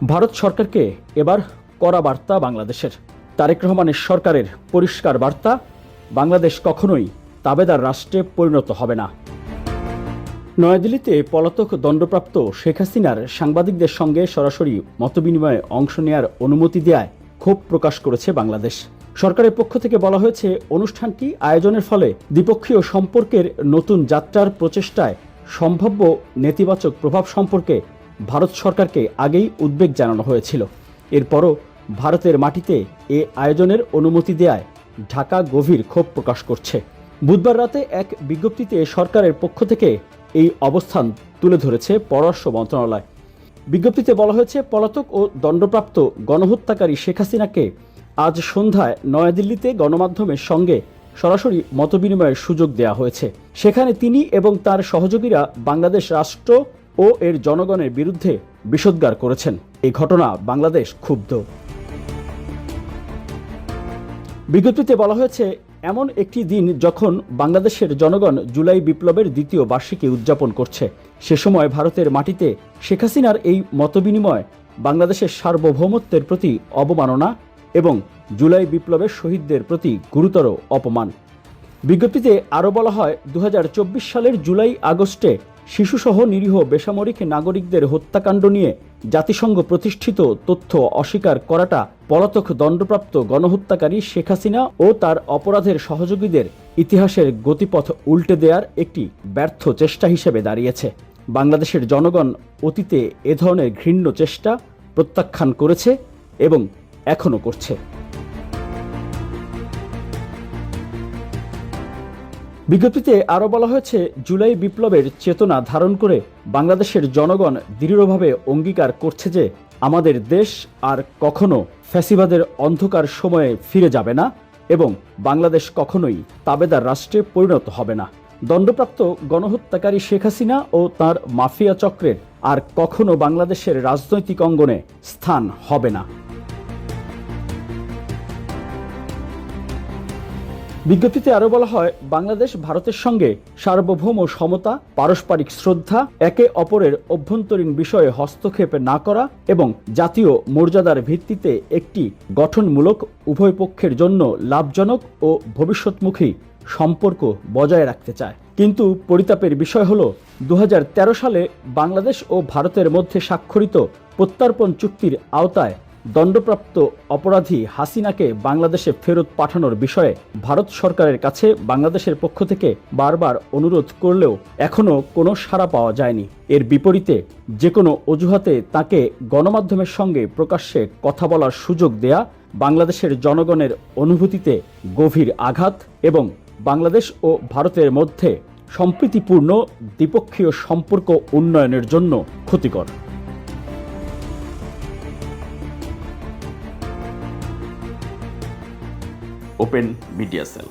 ভারত সরকারকে এবার কড়া বার্তা বাংলাদেশের। তারেক রহমানের সরকারের পরিষ্কার বার্তা, বাংলাদেশ কখনোই তাবেদার রাষ্ট্রে পরিণত হবে না। নয়াদিল্লিতে পলাতক দণ্ডপ্রাপ্ত শেখ হাসিনার সাংবাদিকদের সঙ্গে সরাসরি মতবিনিময়ে অংশ নেওয়ার অনুমতি দেওয়ায় ক্ষোভ প্রকাশ করেছে বাংলাদেশ। সরকারের পক্ষ থেকে বলা হয়েছে, অনুষ্ঠানটি আয়োজনের ফলে দ্বিপক্ষীয় সম্পর্কের নতুন যাত্রার প্রচেষ্টায় সম্ভাব্য নেতিবাচক প্রভাব সম্পর্কে ভারত সরকারকে আগেই উদ্বেগ জানানো হয়েছিল। এরপরও ভারতের মাটিতে এ আয়োজনের অনুমতি দেওয়ায় ঢাকা গভীর ক্ষোভ প্রকাশ করছে। বুধবার রাতে এক বিজ্ঞপ্তিতে সরকারের পক্ষ থেকে এই অবস্থান তুলে ধরেছে পররাষ্ট্র মন্ত্রণালয়। বিজ্ঞপ্তিতে বলা হয়েছে, পলাতক ও দণ্ডপ্রাপ্ত গণহত্যাকারী শেখ হাসিনাকে আজ সন্ধ্যায় নয়াদিল্লিতে গণমাধ্যমের সঙ্গে সরাসরি মতবিনিময়ের সুযোগ দেওয়া হয়েছে। সেখানে তিনি এবং তার সহযোগীরা বাংলাদেশ রাষ্ট্র ও এর জনগণের বিরুদ্ধে বিষোদ্গার করেছেন। এই ঘটনা বাংলাদেশ ক্ষুব্ধ। বিজ্ঞপ্তিতে বলা হয়েছে, এমন একটি দিন যখন বাংলাদেশের জনগণ জুলাই বিপ্লবের দ্বিতীয় বার্ষিকী উদযাপন করছে, সে সময় ভারতের মাটিতে শেখ হাসিনার এই মতবিনিময় বাংলাদেশের সার্বভৌমত্বের প্রতি অবমাননা এবং জুলাই বিপ্লবের শহীদদের প্রতি গুরুতর অপমান। বিজ্ঞপ্তিতে আরও বলা হয়, 2024 সালের জুলাই আগস্টে শিশুসহ নিরীহ বেসামরিক নাগরিকদের হত্যাকাণ্ড নিয়ে জাতিসংঘ প্রতিষ্ঠিত তথ্য অস্বীকার করাটা পলাতক দণ্ডপ্রাপ্ত গণহত্যাকারী শেখ হাসিনা ও তার অপরাধের সহযোগীদের ইতিহাসের গতিপথ উল্টে দেওয়ার একটি ব্যর্থ চেষ্টা হিসেবে দাঁড়িয়েছে। বাংলাদেশের জনগণ অতীতে এ ধরনের ঘৃণ্য চেষ্টা প্রত্যাখ্যান করেছে এবং এখনও করছে। বিজ্ঞপ্তিতে আরও বলা হয়েছে, জুলাই বিপ্লবের চেতনা ধারণ করে বাংলাদেশের জনগণ দৃঢ়ভাবে অঙ্গীকার করছে যে আমাদের দেশ আর কখনো ফ্যাসিবাদের অন্ধকার সময়ে ফিরে যাবে না এবং বাংলাদেশ কখনোই তাবেদার রাষ্ট্রে পরিণত হবে না। দণ্ডপ্রাপ্ত গণহত্যাকারী শেখ হাসিনা ও তার মাফিয়া চক্রের আর কখনো বাংলাদেশের রাজনৈতিক অঙ্গনে স্থান হবে না। বিজ্ঞপ্তিতে আরও বলা হয়, বাংলাদেশ ভারতের সঙ্গে সার্বভৌম সমতা, পারস্পরিক শ্রদ্ধা, একে অপরের অভ্যন্তরীণ বিষয়ে হস্তক্ষেপ না করা এবং জাতীয় মর্যাদার ভিত্তিতে একটি গঠনমূলক, উভয় পক্ষের জন্য লাভজনক ও ভবিষ্যৎমুখী সম্পর্ক বজায় রাখতে চায়। কিন্তু পরিতাপের বিষয় হল, 2013 সালে বাংলাদেশ ও ভারতের মধ্যে স্বাক্ষরিত প্রত্যর্পণ চুক্তির আওতায় দণ্ডপ্রাপ্ত অপরাধী হাসিনাকে বাংলাদেশে ফেরত পাঠানোর বিষয়ে ভারত সরকারের কাছে বাংলাদেশের পক্ষ থেকে বারবার অনুরোধ করলেও এখনও কোনো সাড়া পাওয়া যায়নি। এর বিপরীতে যে কোনো অজুহাতে তাকে গণমাধ্যমের সঙ্গে প্রকাশ্যে কথা বলার সুযোগ দেয়া বাংলাদেশের জনগণের অনুভূতিতে গভীর আঘাত এবং বাংলাদেশ ও ভারতের মধ্যে সম্প্রীতিপূর্ণ দ্বিপক্ষীয় সম্পর্ক উন্নয়নের জন্য ক্ষতিকর। Open media cell.